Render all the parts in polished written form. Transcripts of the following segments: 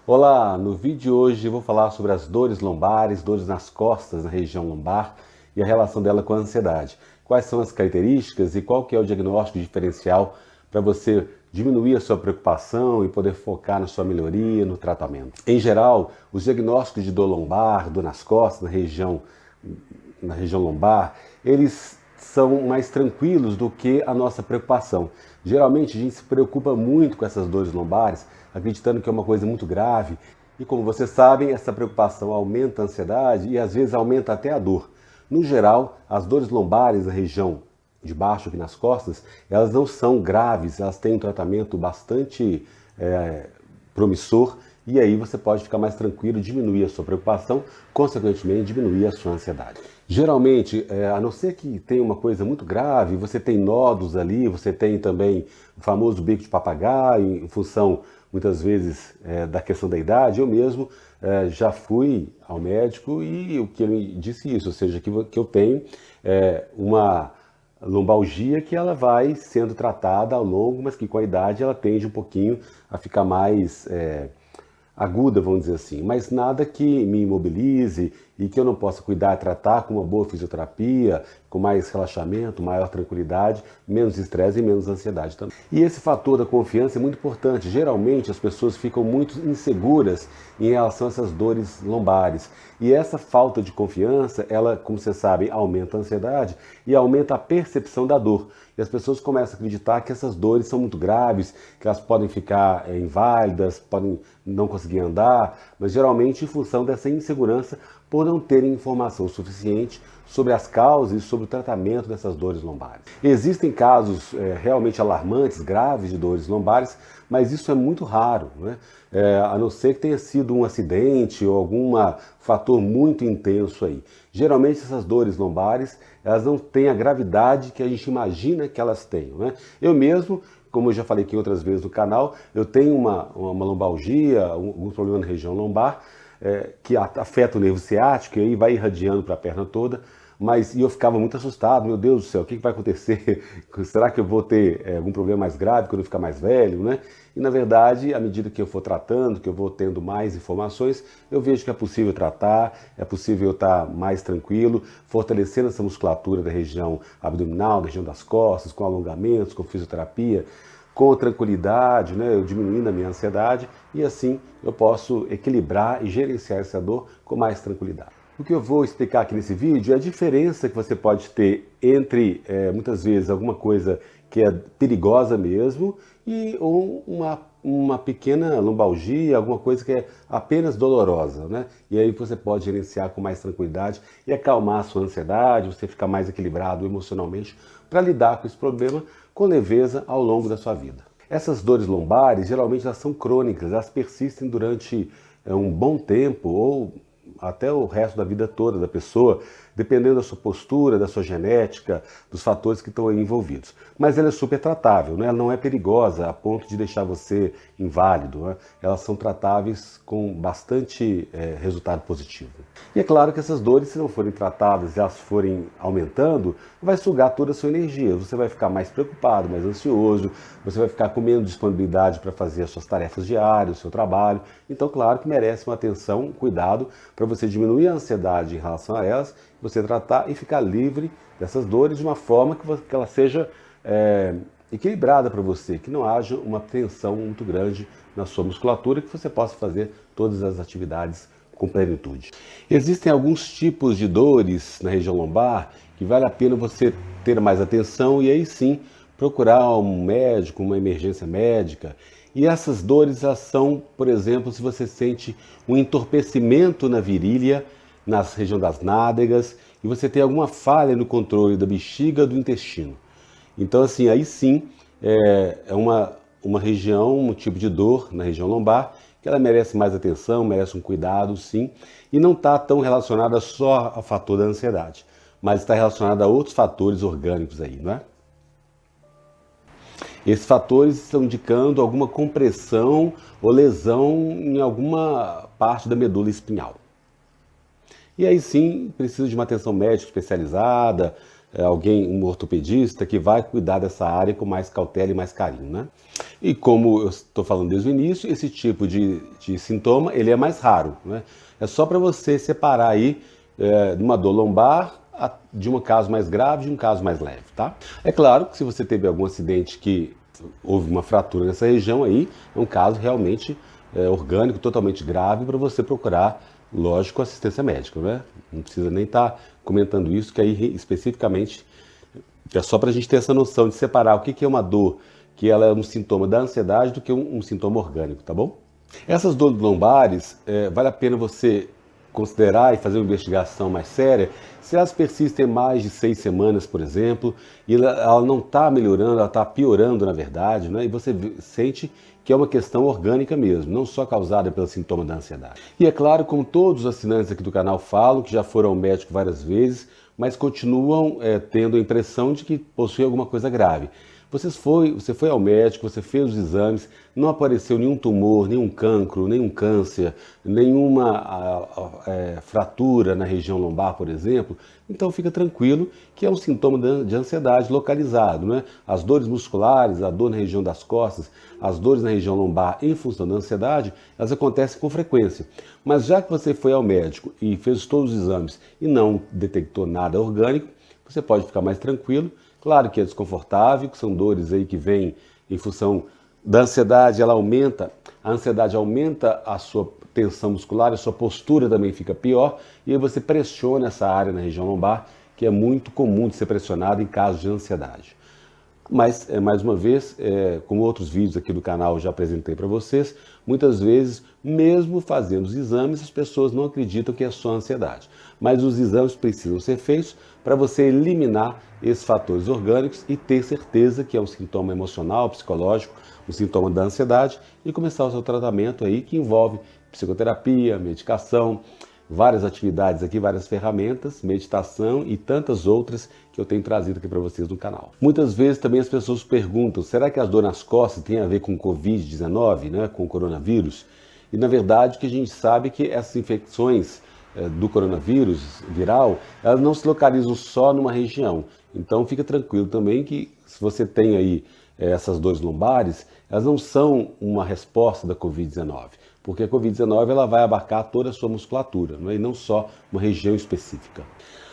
Olá, no vídeo de hoje eu vou falar sobre as dores lombares, dores nas costas, na região lombar e a relação dela com a ansiedade. Quais são as características e qual que é o diagnóstico diferencial para você diminuir a sua preocupação e poder focar na sua melhoria, no tratamento. Em geral, os diagnósticos de dor lombar, dor nas costas, na região lombar, eles são mais tranquilos do que a nossa preocupação. Geralmente a gente se preocupa muito com essas dores lombares, acreditando que é uma coisa muito grave. E como vocês sabem, essa preocupação aumenta a ansiedade e às vezes aumenta até a dor. No geral, as dores lombares na região de baixo aqui nas costas, elas não são graves, elas têm um tratamento bastante promissor e aí você pode ficar mais tranquilo, diminuir a sua preocupação, consequentemente diminuir a sua ansiedade. Geralmente, a não ser que tenha uma coisa muito grave, você tem nódulos ali, você tem também o famoso bico de papagaio, em função, muitas vezes, da questão da idade. Eu mesmo já fui ao médico e o que ele disse isso, ou seja, que eu tenho uma lombalgia que ela vai sendo tratada ao longo, mas que com a idade ela tende um pouquinho a ficar mais aguda, vamos dizer assim, mas nada que me imobilize e que eu não possa cuidar e tratar com uma boa fisioterapia, com mais relaxamento, maior tranquilidade, menos estresse e menos ansiedade também. E esse fator da confiança é muito importante. Geralmente as pessoas ficam muito inseguras em relação a essas dores lombares. E essa falta de confiança, ela, como vocês sabem, aumenta a ansiedade e aumenta a percepção da dor. E as pessoas começam a acreditar que essas dores são muito graves, que elas podem ficar inválidas, podem não conseguir andar, mas geralmente em função dessa insegurança por não terem informação suficiente sobre as causas e sobre o tratamento dessas dores lombares. Existem casos realmente alarmantes, graves de dores lombares, mas isso é muito raro, né? A não ser que tenha sido um acidente ou algum fator muito intenso aí. Geralmente essas dores lombares, elas não têm a gravidade que a gente imagina que elas tenham, né? Eu mesmo, como eu já falei aqui outras vezes no canal, eu tenho uma lombalgia, algum problema na região lombar, que afeta o nervo ciático e aí vai irradiando para a perna toda, e eu ficava muito assustado, meu Deus do céu, o que vai acontecer? Será que eu vou ter algum problema mais grave quando eu ficar mais velho, né? E na verdade, à medida que eu for tratando, que eu vou tendo mais informações, eu vejo que é possível tratar, é possível eu estar mais tranquilo, fortalecendo essa musculatura da região abdominal, da região das costas, com alongamentos, com fisioterapia, com tranquilidade, né, eu diminuindo a minha ansiedade e assim eu posso equilibrar e gerenciar essa dor com mais tranquilidade. O que eu vou explicar aqui nesse vídeo é a diferença que você pode ter entre, muitas vezes, alguma coisa que é perigosa mesmo ou uma pequena lombalgia, alguma coisa que é apenas dolorosa, né? E aí você pode gerenciar com mais tranquilidade e acalmar a sua ansiedade, você ficar mais equilibrado emocionalmente para lidar com esse problema com leveza ao longo da sua vida. Essas dores lombares, geralmente elas são crônicas, elas persistem durante um bom tempo ou até o resto da vida toda da pessoa, dependendo da sua postura, da sua genética, dos fatores que estão aí envolvidos. Mas ela é super tratável, né? Ela não é perigosa a ponto de deixar você inválido, né? Elas são tratáveis com bastante resultado positivo. E é claro que essas dores, se não forem tratadas e elas forem aumentando, vai sugar toda a sua energia. Você vai ficar mais preocupado, mais ansioso, você vai ficar com menos disponibilidade para fazer as suas tarefas diárias, o seu trabalho. Então, claro que merece uma atenção, um cuidado para você diminuir a ansiedade em relação a elas, você tratar e ficar livre dessas dores de uma forma que ela seja equilibrada para você, que não haja uma tensão muito grande na sua musculatura, que você possa fazer todas as atividades com plenitude. Existem alguns tipos de dores na região lombar que vale a pena você ter mais atenção e aí sim procurar um médico, uma emergência médica. E essas dores são, por exemplo, se você sente um entorpecimento na virilha, na região das nádegas, e você tem alguma falha no controle da bexiga, do intestino. Então, assim, aí sim é uma região, um tipo de dor na região lombar, que ela merece mais atenção, merece um cuidado, sim, e não está tão relacionada só ao fator da ansiedade, mas está relacionada a outros fatores orgânicos aí, não é? Esses fatores estão indicando alguma compressão ou lesão em alguma parte da medula espinhal. E aí sim, precisa de uma atenção médica especializada, alguém, um ortopedista, que vai cuidar dessa área com mais cautela e mais carinho, né? E como eu estou falando desde o início, esse tipo de sintoma, ele é mais raro, né? É só para você separar aí de uma dor lombar de um caso mais grave de um caso mais leve, tá? É claro que se você teve algum acidente que houve uma fratura nessa região aí, é um caso realmente orgânico, totalmente grave, para você procurar, lógico, assistência médica, né? Não precisa nem estar comentando isso, que aí especificamente é só para a gente ter essa noção de separar o que é uma dor, que ela é um sintoma da ansiedade, do que um sintoma orgânico, tá bom? Essas dores lombares, vale a pena você considerar e fazer uma investigação mais séria se elas persistem mais de 6 semanas, por exemplo, e ela não está melhorando, ela está piorando, na verdade, né? E você sente que é uma questão orgânica mesmo, não só causada pelo sintoma da ansiedade. E é claro, como todos os assinantes aqui do canal falam, que já foram ao médico várias vezes, mas continuam tendo a impressão de que possuem alguma coisa grave. Você foi ao médico, você fez os exames, não apareceu nenhum tumor, nenhum cancro, nenhum câncer, nenhuma fratura na região lombar, por exemplo. Então fica tranquilo que é um sintoma de ansiedade localizado, né? As dores musculares, a dor na região das costas, as dores na região lombar em função da ansiedade, elas acontecem com frequência. Mas já que você foi ao médico e fez todos os exames e não detectou nada orgânico, você pode ficar mais tranquilo. Claro que é desconfortável, que são dores aí que vêm em função da ansiedade, a ansiedade aumenta a sua tensão muscular, a sua postura também fica pior, e aí você pressiona essa área na região lombar, que é muito comum de ser pressionada em casos de ansiedade. Mas, mais uma vez, como outros vídeos aqui do canal eu já apresentei para vocês, muitas vezes, mesmo fazendo os exames, as pessoas não acreditam que é só ansiedade. Mas os exames precisam ser feitos para você eliminar esses fatores orgânicos e ter certeza que é um sintoma emocional, psicológico, um sintoma da ansiedade, e começar o seu tratamento aí, que envolve psicoterapia, medicação, várias atividades aqui, várias ferramentas, meditação e tantas outras que eu tenho trazido aqui para vocês no canal. Muitas vezes também as pessoas perguntam, será que as dores nas costas têm a ver com Covid-19, né, com o coronavírus? E na verdade o que a gente sabe é que essas infecções do coronavírus viral, elas não se localizam só numa região. Então fica tranquilo também que se você tem aí essas dores lombares, elas não são uma resposta da Covid-19, porque a Covid-19 ela vai abarcar toda a sua musculatura, não é? E não só uma região específica.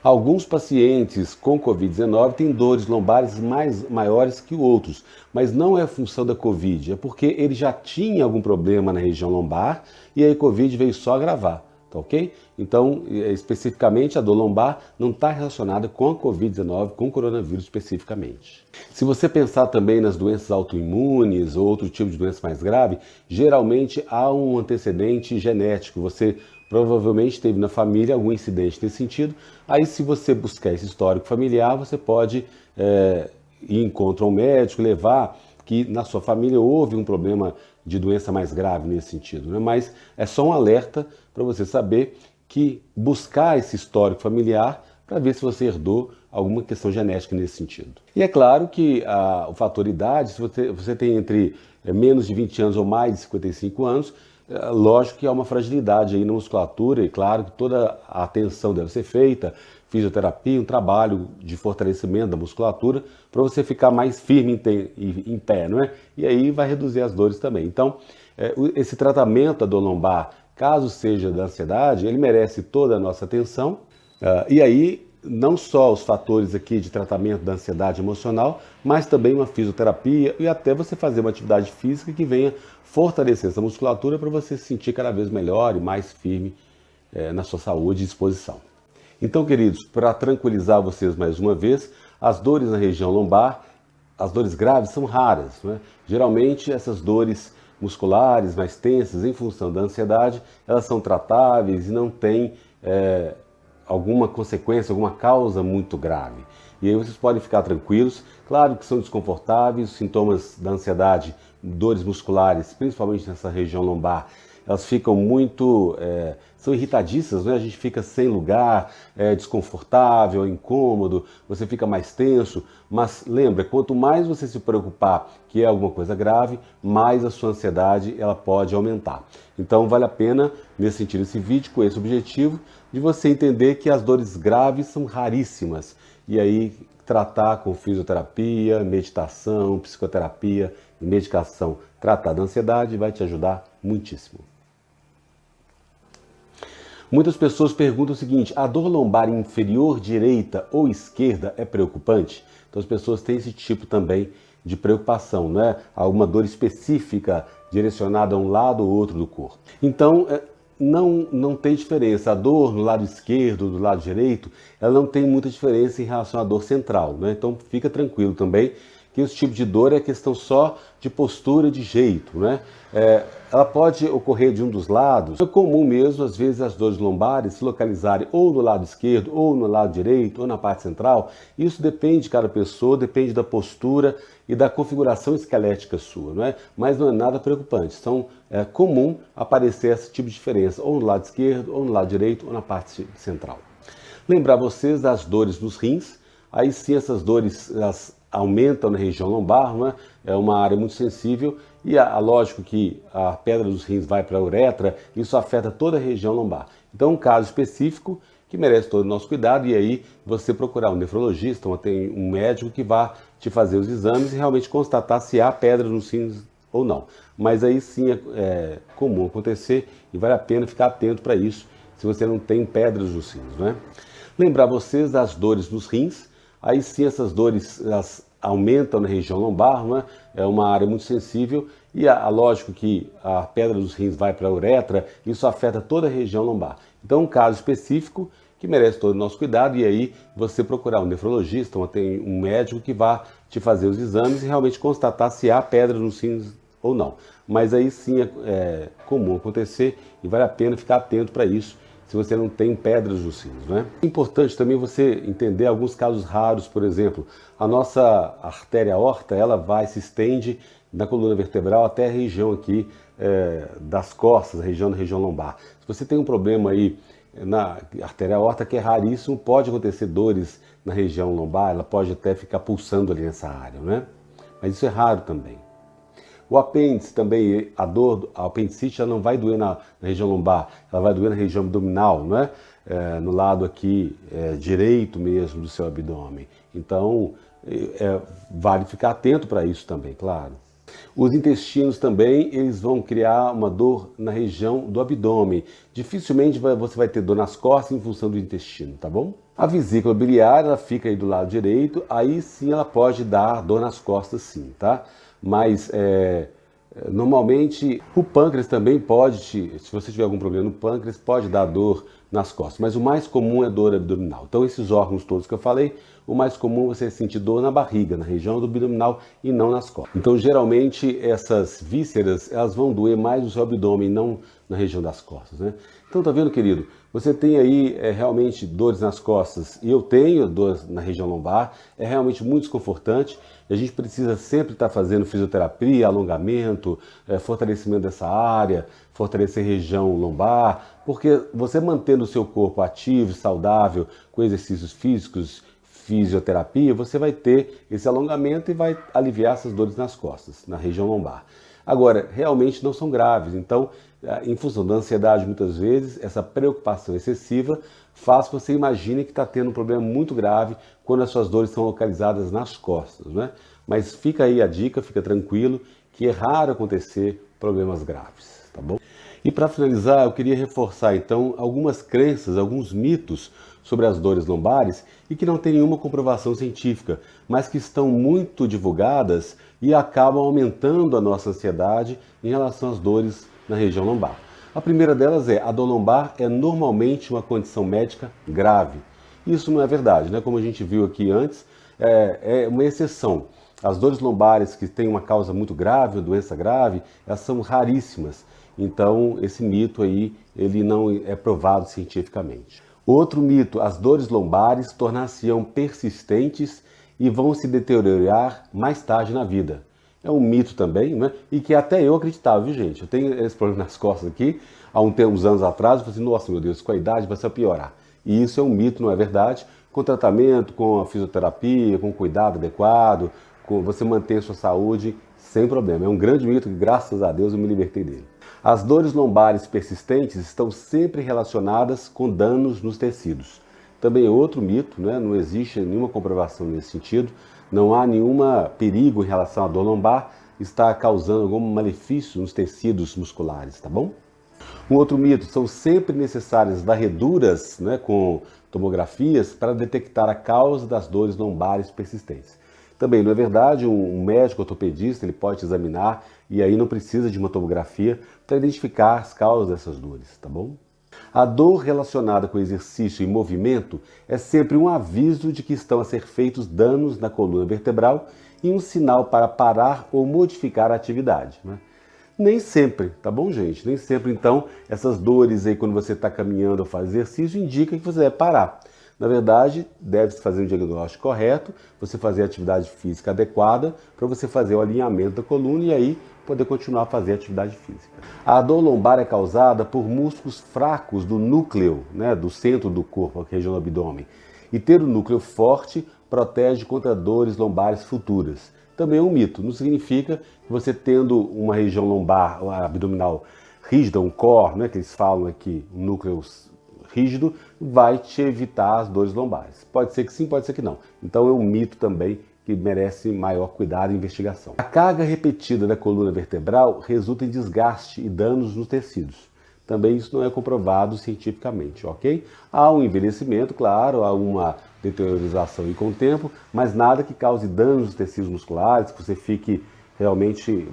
Alguns pacientes com Covid-19 têm dores lombares maiores que outros, mas não é função da Covid, é porque ele já tinha algum problema na região lombar e aí a Covid veio só agravar. Tá ok? Então, especificamente, a dor lombar não está relacionada com a Covid-19, com o coronavírus especificamente. Se você pensar também nas doenças autoimunes ou outro tipo de doença mais grave, geralmente há um antecedente genético. Você provavelmente teve na família algum incidente nesse sentido. Aí, se você buscar esse histórico familiar, você pode ir encontrar um médico, levar que na sua família houve um problema de doença mais grave nesse sentido, né? Mas é só um alerta para você saber que buscar esse histórico familiar para ver se você herdou alguma questão genética nesse sentido. E é claro que o fator idade, se você tem entre menos de 20 anos ou mais de 55 anos, lógico que há uma fragilidade aí na musculatura e claro que toda a atenção deve ser feita, fisioterapia, um trabalho de fortalecimento da musculatura para você ficar mais firme em pé, não é? E aí vai reduzir as dores também. Então, esse tratamento da dor lombar, caso seja da ansiedade, ele merece toda a nossa atenção. E aí, não só os fatores aqui de tratamento da ansiedade emocional, mas também uma fisioterapia e até você fazer uma atividade física que venha fortalecer essa musculatura para você se sentir cada vez melhor e mais firme na sua saúde e disposição. Então, queridos, para tranquilizar vocês mais uma vez, as dores na região lombar, as dores graves são raras, né? Geralmente essas dores musculares mais tensas em função da ansiedade, elas são tratáveis e não têm alguma consequência, alguma causa muito grave. E aí vocês podem ficar tranquilos. Claro que são desconfortáveis, os sintomas da ansiedade, dores musculares, principalmente nessa região lombar, elas ficam muito, são irritadiças, né? A gente fica sem lugar, desconfortável, incômodo, você fica mais tenso, mas lembra, quanto mais você se preocupar que é alguma coisa grave, mais a sua ansiedade ela pode aumentar. Então vale a pena, nesse sentido, esse vídeo com esse objetivo, de você entender que as dores graves são raríssimas e aí tratar com fisioterapia, meditação, psicoterapia e medicação, tratar da ansiedade vai te ajudar muitíssimo. Muitas pessoas perguntam o seguinte: a dor lombar inferior direita ou esquerda é preocupante? Então as pessoas têm esse tipo também de preocupação, né? Alguma dor específica direcionada a um lado ou outro do corpo. Então não tem diferença. A dor no lado esquerdo, do lado direito, ela não tem muita diferença em relação à dor central, né? Então fica tranquilo também que esse tipo de dor é questão só de postura, de jeito, né? Ela pode ocorrer de um dos lados. É comum mesmo, às vezes, as dores lombares se localizarem ou no lado esquerdo, ou no lado direito, ou na parte central. Isso depende de cada pessoa, depende da postura e da configuração esquelética sua, não é? Mas não é nada preocupante. É comum aparecer esse tipo de diferença, ou no lado esquerdo, ou no lado direito, ou na parte central. Lembrar vocês das dores nos rins. Aí sim, essas dores elas aumentam na região lombar, né? É uma área muito sensível e lógico que a pedra dos rins vai para a uretra, isso afeta toda a região lombar. Então, um caso específico que merece todo o nosso cuidado, e aí você procurar um nefrologista ou tem um médico que vá te fazer os exames e realmente constatar se há pedra nos rins ou não. Mas aí sim é comum acontecer e vale a pena ficar atento para isso, se você não tem pedras nos rins, né? Lembrar vocês das dores nos rins. Aí sim, essas dores elas aumentam na região lombar, né? É uma área muito sensível e lógico que a pedra dos rins vai para a uretra, isso afeta toda a região lombar. Então, um caso específico que merece todo o nosso cuidado, e aí você procurar um nefrologista ou tem um médico que vá te fazer os exames e realmente constatar se há pedra nos rins ou não. Mas aí sim é comum acontecer e vale a pena ficar atento para isso, se você não tem pedras nos rins, né? É importante também você entender alguns casos raros, por exemplo, a nossa artéria aorta, ela se estende na coluna vertebral até a região aqui das costas, a região lombar. Se você tem um problema aí na artéria aorta, que é raríssimo, pode acontecer dores na região lombar, ela pode até ficar pulsando ali nessa área, né? Mas isso é raro também. O apêndice também, a apendicite ela não vai doer na região lombar, ela vai doer na região abdominal, né? No lado aqui direito mesmo do seu abdômen. Então, vale ficar atento para isso também, claro. Os intestinos também, eles vão criar uma dor na região do abdômen. Dificilmente você vai ter dor nas costas em função do intestino, tá bom? A vesícula biliar, ela fica aí do lado direito, aí sim ela pode dar dor nas costas sim, tá? Mas normalmente o pâncreas também pode, se você tiver algum problema no pâncreas, pode dar dor nas costas, mas o mais comum é dor abdominal. Então esses órgãos todos que eu falei, o mais comum é você sentir dor na barriga, na região do abdominal e não nas costas. Então geralmente essas vísceras, elas vão doer mais no seu abdômen, não na região das costas, né? Então tá vendo, querido? Você tem aí realmente dores nas costas e eu tenho dores na região lombar, é realmente muito desconfortante. A gente precisa sempre estar fazendo fisioterapia, alongamento, fortalecimento dessa área, fortalecer a região lombar, porque você mantendo o seu corpo ativo, saudável, com exercícios físicos, fisioterapia, você vai ter esse alongamento e vai aliviar essas dores nas costas, na região lombar. Agora, realmente não são graves, então, em função da ansiedade, muitas vezes, essa preocupação excessiva faz que você imagine que está tendo um problema muito grave quando as suas dores estão localizadas nas costas, né? Mas fica aí a dica, fica tranquilo, que é raro acontecer problemas graves, tá bom? E para finalizar, eu queria reforçar então algumas crenças, alguns mitos sobre as dores lombares e que não tem nenhuma comprovação científica, mas que estão muito divulgadas e acabam aumentando a nossa ansiedade em relação às dores na região lombar. A primeira delas é: a dor lombar é normalmente uma condição médica grave. Isso não é verdade, né? Como a gente viu aqui antes, é uma exceção. As dores lombares que têm uma causa muito grave, uma doença grave, elas são raríssimas. Então, esse mito aí, ele não é provado cientificamente. Outro mito: as dores lombares tornar-se-ão persistentes e vão se deteriorar mais tarde na vida. É um mito também, né? E que até eu acreditava, viu, gente? Eu tenho esse problema nas costas aqui, há uns anos atrás, eu falei assim: nossa, meu Deus, com a idade vai só piorar. E isso é um mito, não é verdade? Com tratamento, com a fisioterapia, com cuidado adequado, com você manter a sua saúde sem problema. É um grande mito que, graças a Deus, eu me libertei dele. As dores lombares persistentes estão sempre relacionadas com danos nos tecidos. também é outro mito, né? Não existe nenhuma comprovação nesse sentido, não há nenhum perigo em relação à dor lombar estar causando algum malefício nos tecidos musculares, tá bom? Um outro mito, são sempre necessárias varreduras, né, com tomografias para detectar a causa das dores lombares persistentes. Também não é verdade, um médico ortopedista ele pode te examinar e aí não precisa de uma tomografia para identificar as causas dessas dores, tá bom? A dor relacionada com exercício e movimento é sempre um aviso de que estão a ser feitos danos na coluna vertebral e um sinal para parar ou modificar a atividade, né? Nem sempre, tá bom, gente? Nem sempre, então, essas dores aí quando você está caminhando ou faz exercício indica que você deve parar. Na verdade, deve-se fazer um diagnóstico correto, você fazer a atividade física adequada para você fazer o alinhamento da coluna e aí poder continuar a fazer a atividade física. A dor lombar é causada por músculos fracos do núcleo, né, do centro do corpo, a região do abdômen. E ter o núcleo forte protege contra dores lombares futuras. Também é um mito, não significa que você tendo uma região lombar, abdominal rígida, um core, né, que eles falam aqui, um núcleo rígido, vai te evitar as dores lombares. Pode ser que sim, pode ser que não. Então é um mito também que merece maior cuidado e investigação. A carga repetida da coluna vertebral resulta em desgaste e danos nos tecidos. Também isso não é comprovado cientificamente, ok? Há um envelhecimento, claro, há uma deteriorização com o tempo, mas nada que cause danos nos tecidos musculares, que você fique realmente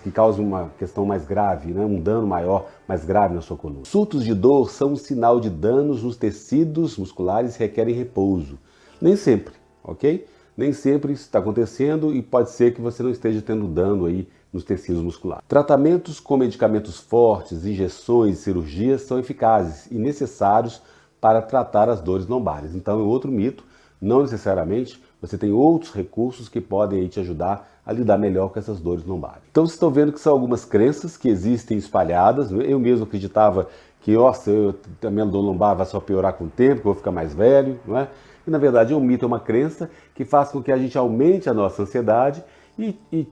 que cause uma questão mais grave, né? Um dano maior, mais grave na sua coluna. Surtos de dor são um sinal de danos nos tecidos musculares e requerem repouso. Nem sempre, ok? Nem sempre isso está acontecendo e pode ser que você não esteja tendo dano aí nos tecidos musculares. Tratamentos com medicamentos fortes, injeções e cirurgias são eficazes e necessários para tratar as dores lombares. Então é outro mito, não necessariamente, você tem outros recursos que podem aí te ajudar a lidar melhor com essas dores lombares. Então vocês estão vendo que são algumas crenças que existem espalhadas. Eu mesmo acreditava que, nossa, a minha dor lombar vai só piorar com o tempo, que eu vou ficar mais velho, não é? E na verdade é um mito, é uma crença que faz com que a gente aumente a nossa ansiedade e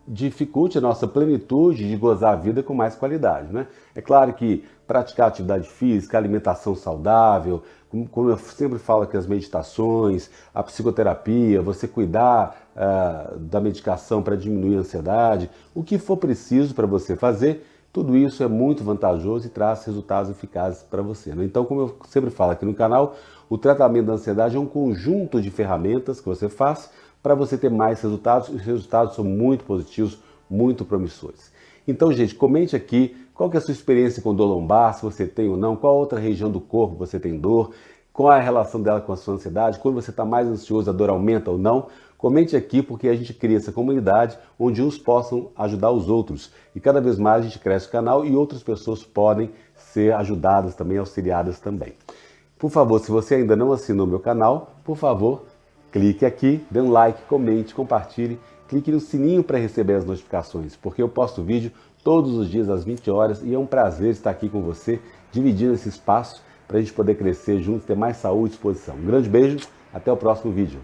dificulte a nossa plenitude de gozar a vida com mais qualidade, né? É claro que praticar atividade física, alimentação saudável, como eu sempre falo aqui, as meditações, a psicoterapia, você cuidar da medicação para diminuir a ansiedade, o que for preciso para você fazer, tudo isso é muito vantajoso e traz resultados eficazes para você, né? Então, como eu sempre falo aqui no canal, o tratamento da ansiedade é um conjunto de ferramentas que você faz para você ter mais resultados, e os resultados são muito positivos, muito promissores. Então, gente, comente aqui qual que é a sua experiência com dor lombar, se você tem ou não, qual outra região do corpo você tem dor, qual é a relação dela com a sua ansiedade, quando você está mais ansioso, a dor aumenta ou não. Comente aqui porque a gente cria essa comunidade onde uns possam ajudar os outros. E cada vez mais a gente cresce o canal e outras pessoas podem ser ajudadas também, auxiliadas também. Por favor, se você ainda não assinou meu canal, por favor, clique aqui, dê um like, comente, compartilhe, clique no sininho para receber as notificações, porque eu posto vídeo todos os dias às 20 horas e é um prazer estar aqui com você, dividindo esse espaço para a gente poder crescer juntos, ter mais saúde e disposição. Um grande beijo, até o próximo vídeo.